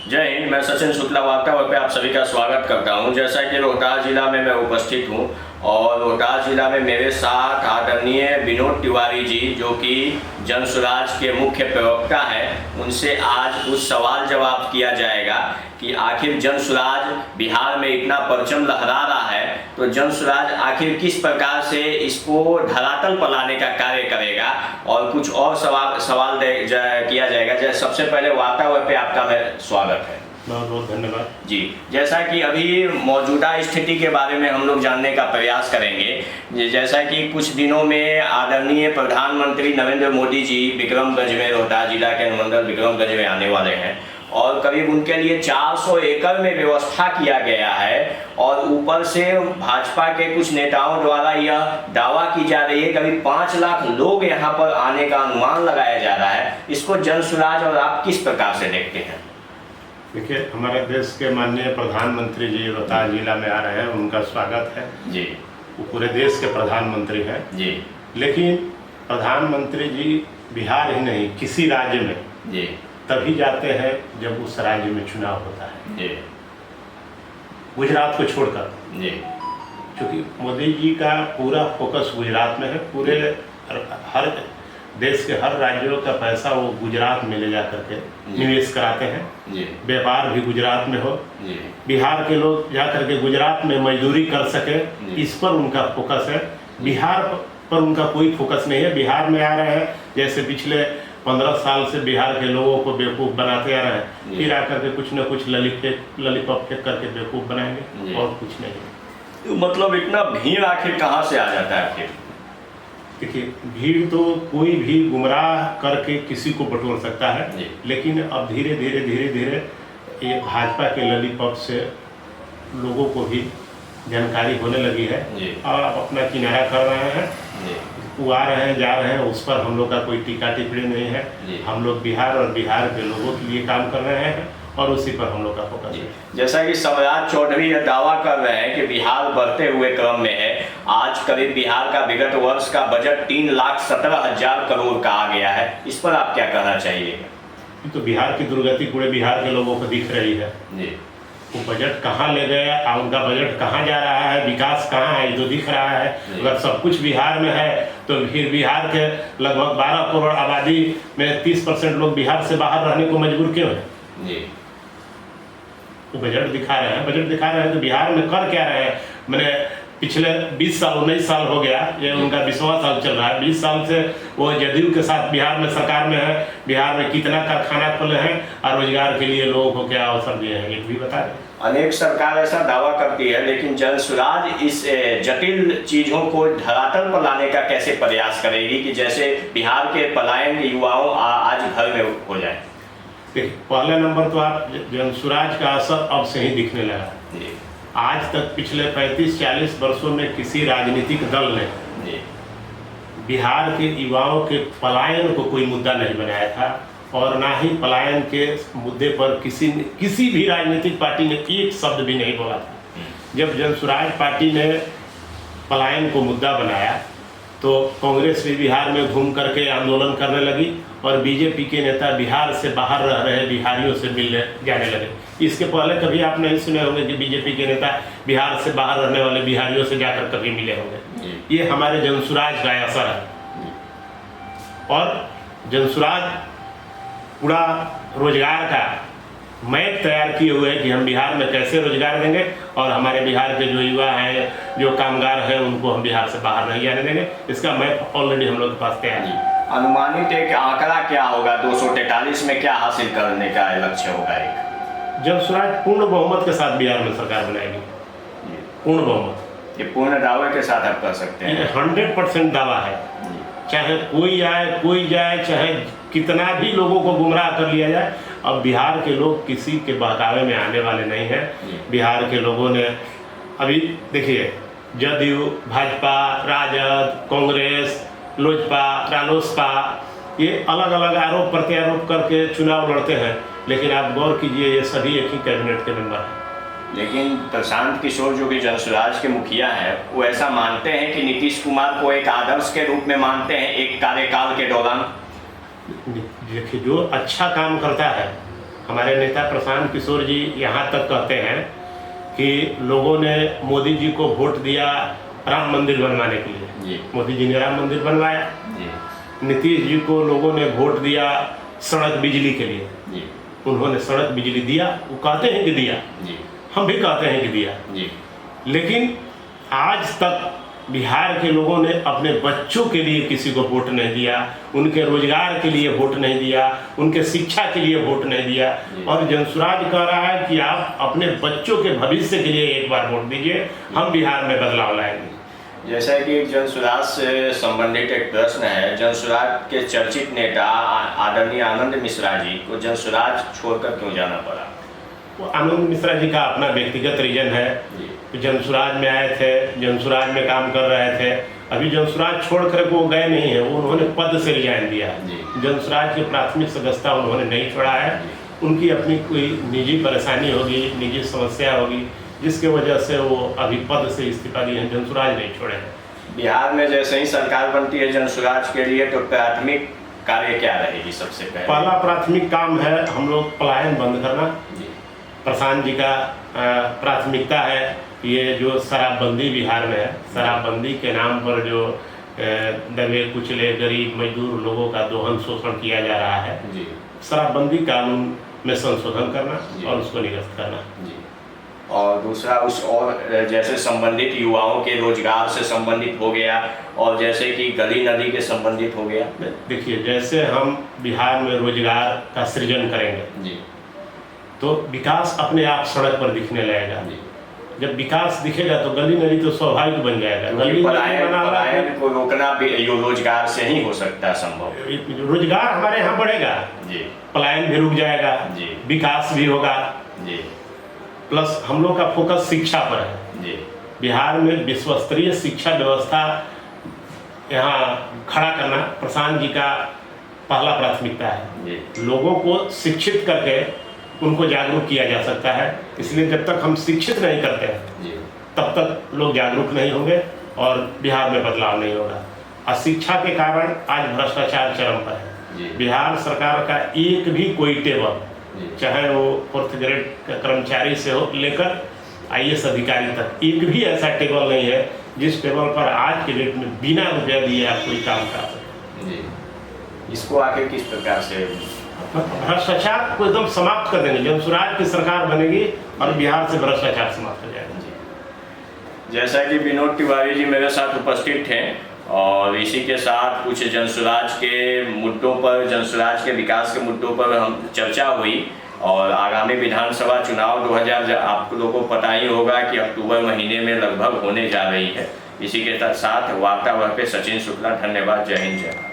जय हिंद। मैं सचिन शुक्ला वार्तावर पे आप सभी का स्वागत करता हूं। जैसा कि रोहतास जिला में मैं उपस्थित हूं और रोहतास जिला में मेरे साथ आदरणीय विनोद तिवारी जी, जो कि जन स्वराज के मुख्य प्रवक्ता हैं, उनसे आज कुछ सवाल जवाब किया जाएगा कि आखिर जन स्वराज बिहार में इतना परचम लहरा रहा है, तो जन स्वराज आखिर किस प्रकार से इसको धरातल पर लाने का कार्य करेगा, और कुछ और सवाल किया जाएगा। सबसे पहले वार्तावर पे आपका मैं स्वागत है। बहुत बहुत धन्यवाद जी। जैसा कि अभी मौजूदा स्थिति के बारे में हम लोग जानने का प्रयास करेंगे। जैसा कि कुछ दिनों में आदरणीय प्रधानमंत्री नरेंद्र मोदी जी विक्रमगंज में, रोहतास जिला के अनुमंडल विक्रमगंज में आने वाले हैं और करीब उनके लिए 400 एकड़ में व्यवस्था किया गया है, और ऊपर से भाजपा के कुछ नेताओं द्वारा यह दावा की जा रही है करीब 5 लाख लोग यहाँ पर आने का अनुमान लगाया जा रहा है। इसको जन स्वराज और आप किस प्रकार से देखते हैं? देखिए, हमारे देश के माननीय प्रधानमंत्री जी रोहतास जिला में आ रहे हैं, उनका स्वागत है जी। वो पूरे देश के प्रधानमंत्री हैं जी। लेकिन प्रधानमंत्री जी बिहार ही नहीं, किसी राज्य में जी तभी जाते हैं जब उस राज्य में चुनाव होता है। जी। गुजरात को छोड़कर, जी। क्योंकि मोदी जी का पूरा फोकस गुजरात में है। पूरे हर देश के हर राज्यों का पैसा वो गुजरात में ले जा करके निवेश कराते हैं। जी। व्यापार भी गुजरात में हो, जी। बिहार के लोग जा करके गुजरात में मजदूरी कर सके, इस पर उनका फोकस है। बिहार पर उनका कोई फोकस नहीं है। बिहार में आ रहे हैं, जैसे पिछले 15 साल से बिहार के लोगों को बेवकूफ़ बनाते आ रहे हैं, फिर आकर के कुछ न कुछ ललीपॉप फेंक करके बेवकूफ़ बनाएंगे, और कुछ नहीं है। तो मतलब इतना भीड़ आखिर कहाँ से आ जाता है आखिर? देखिए, भीड़ तो कोई भी गुमराह करके किसी को बटोर सकता है, लेकिन अब धीरे धीरे ये भाजपा के ललीपॉप से लोगों को भी जानकारी होने लगी है और आप अपना किनारा कर रहे हैं। वो आ रहे हैं, जा रहे हैं, उस पर हम लोग का कोई टीका टिप्पणी नहीं है। हम लोग बिहार और बिहार के लोगों के लिए काम कर रहे हैं और उसी पर हम लोग का फोकस है। जैसा कि सम्राट चौधरी यह दावा कर रहे हैं कि बिहार बढ़ते हुए क्रम में है। आज करीब बिहार का विगत वर्ष का बजट 3,17,000 करोड़ का आ गया है। इस पर आप क्या कहना चाहिएगा? तो बिहार की दुर्गति पूरे बिहार के लोगों को दिख रही है। वो बजट कहाँ ले गए और उनका बजट कहाँ जा रहा है, विकास कहाँ है, ये तो दिख रहा है। अगर सब कुछ बिहार में है तो फिर बिहार के लगभग 12 करोड़ आबादी में 30% लोग बिहार से बाहर रहने को मजबूर क्यों है? वो बजट दिखा रहे हैं तो बिहार में कर क्या रहे हैं? मैंने पिछले 19 साल हो गया, ये उनका 20वां साल चल रहा है। 20 साल से वो जदयू के साथ बिहार में सरकार में है। बिहार में कितना कारखाना खोले हैं और रोजगार के लिए लोगों को क्या अवसर दिए हैं, एक भी बता दें। अनेक सरकार ऐसा दावा करती है, लेकिन जन स्वराज इस जटिल चीजों को धरातल पर लाने का कैसे प्रयास करेगी कि जैसे बिहार के पलायन युवाओं आज घर में हो जाए? देखिए, पहले नंबर तो आप जन स्वराज का असर अब से ही दिखने लगा। आज तक पिछले 35-40 वर्षों में किसी राजनीतिक दल ने बिहार के युवाओं के पलायन को कोई मुद्दा नहीं बनाया था, और ना ही पलायन के मुद्दे पर किसी भी राजनीतिक पार्टी ने एक शब्द भी नहीं बोला था। जब जन स्वराज पार्टी ने पलायन को मुद्दा बनाया तो कांग्रेस भी बिहार में घूम करके आंदोलन करने लगी और बीजेपी के नेता बिहार से बाहर रह रहे बिहारियों से मिलने जाने लगे। इसके पहले कभी आप नहीं सुने होंगे कि बीजेपी के नेता बिहार से बाहर रहने वाले बिहारियों से जाकर कभी मिले होंगे। ये हमारे जन स्वराज का असर है। और जन स्वराज पूरा रोजगार का मैप तैयार किए हुए हैं कि हम बिहार में कैसे रोजगार देंगे, और हमारे बिहार के जो युवा हैं, जो कामगार हैं, उनको हम बिहार से बाहर नहीं जाने देंगे। इसका मैप ऑलरेडी हम लोग के पास तैयार है। अनुमानित एक आंकड़ा क्या होगा? 243 में क्या हासिल करने का लक्ष्य होगा? एक जन स्वराज पूर्ण बहुमत के साथ बिहार में सरकार बनाएगी। पूर्ण बहुमत, ये पूर्ण दावे के साथ आप कर सकते हैं? 100% दावा है। चाहे कोई आए कोई जाए, चाहे कितना भी लोगों को गुमराह कर लिया जाए, अब बिहार के लोग किसी के बहकावे में आने वाले नहीं हैं। बिहार के लोगों ने अभी देखिए, जदयू, भाजपा, राजद, कांग्रेस, लोजपा, रालोसपा, ये अलग अलग आरोप प्रत्यारोप करके चुनाव लड़ते हैं, लेकिन आप गौर कीजिए ये सभी एक ही कैबिनेट के मेंबर हैं। लेकिन प्रशांत किशोर जो कि जन स्वराज के मुखिया हैं, वो ऐसा मानते हैं कि नीतीश कुमार को एक आदर्श के रूप में मानते हैं एक कार्यकाल के दौरान। देखिए, जो अच्छा काम करता है हमारे नेता प्रशांत किशोर जी यहाँ तक कहते हैं कि लोगों ने मोदी जी को वोट दिया राम मंदिर बनवाने के लिए। जी। मोदी जी ने राम मंदिर बनवाया। जी। नीतीश जी को लोगों ने वोट दिया सड़क बिजली के लिए। जी। उन्होंने सड़क बिजली दिया, वो कहते हैं कि दिया। जी। हम भी कहते हैं कि दिया। जी। लेकिन आज तक बिहार के लोगों ने अपने बच्चों के लिए किसी को वोट नहीं दिया, उनके रोजगार के लिए वोट नहीं दिया, उनके शिक्षा के लिए वोट नहीं दिया। और जनसुराज कह रहा है कि आप अपने बच्चों के भविष्य के लिए एक बार वोट दीजिए, हम बिहार में बदलाव लाएंगे। जैसा कि एक जनसुराज से संबंधित एक प्रश्न है, जनसुराज के चर्चित नेता आदरणीय आनंद मिश्रा जी को जनसुराज छोड़कर क्यों जाना पड़ा? वो आनंद मिश्रा जी का अपना व्यक्तिगत रीजन है। जनसुराज में आए थे, जनसुराज में काम कर रहे थे, अभी जनसुराज छोड़ कर वो गए नहीं है, वो उन्होंने पद से रिजाइन दिया है। जनसुराज की प्राथमिक सदस्यता उन्होंने नहीं छोड़ा है। उनकी अपनी कोई निजी परेशानी होगी, निजी समस्या होगी, जिसके वजह से वो अभी पद से इस्तीफा दिए हैं, जनसुराज नहीं छोड़े हैं। बिहार में जैसे ही सरकार बनती है जनसुराज के लिए तो प्राथमिक कार्य क्या रहेगी? सबसे पहला प्राथमिक काम है हम लोग पलायन बंद करना। प्रशांत जी का प्राथमिकता है ये जो शराबबंदी बिहार में है, शराबबंदी के नाम पर जो दबे कुचले गरीब मजदूर लोगों का दोहन शोषण किया जा रहा है, शराबबंदी कानून में संशोधन करना और उसको निरस्त करना। और दूसरा उस और जैसे संबंधित युवाओं के रोजगार से संबंधित हो गया और जैसे कि गली नदी के संबंधित हो गया। देखिए, जैसे हम बिहार में रोजगार का सृजन करेंगे तो विकास अपने आप सड़क पर दिखने लगेगा। जब विकास दिखेगा तो गली नदी तो स्वाभाविक बन जाएगा। गली पलायन को रोकना भी रोजगार से ही हो सकता है संभव। रोजगार हमारे यहाँ बढ़ेगा, पलायन भी रुक जाएगा, विकास भी होगा। प्लस हम लोग का फोकस शिक्षा पर है। बिहार में विश्वस्तरीय शिक्षा व्यवस्था यहाँ खड़ा करना प्रशांत जी का पहला प्राथमिकता है। लोगों को शिक्षित करके उनको जागरूक किया जा सकता है, इसलिए जब तक हम शिक्षित नहीं करते तब तक लोग जागरूक नहीं होंगे और बिहार में बदलाव नहीं होगा। अशिक्षा के कारण आज भ्रष्टाचार चरम पर है। बिहार सरकार का एक भी कोई टेबल, चाहे वो 4th ग्रेड का कर्मचारी से हो लेकर IAS अधिकारी तक, एक भी ऐसा टेबल नहीं है जिस टेबल पर आज के डेट में बिना रुपया दिए आप कोई काम कर सकें। इसको आगे किस प्रकार से भ्रष्टाचार को एकदम समाप्त कर देंगे। जनसुराज की सरकार बनेगी और बिहार से भ्रष्टाचार समाप्त हो जाएगा। जैसा कि विनोद तिवारी जी मेरे साथ उपस्थित थे और इसी के साथ कुछ जनसुराज के मुद्दों पर, जनसुराज के विकास के मुद्दों पर हम चर्चा हुई। और आगामी विधानसभा चुनाव 2000 आप लोगों को पता ही होगा कि अक्टूबर महीने में लगभग होने जा रही है। इसी के साथ वार्तालाप पे सचिन शुक्ला, धन्यवाद, जय हिंद, जय भारत।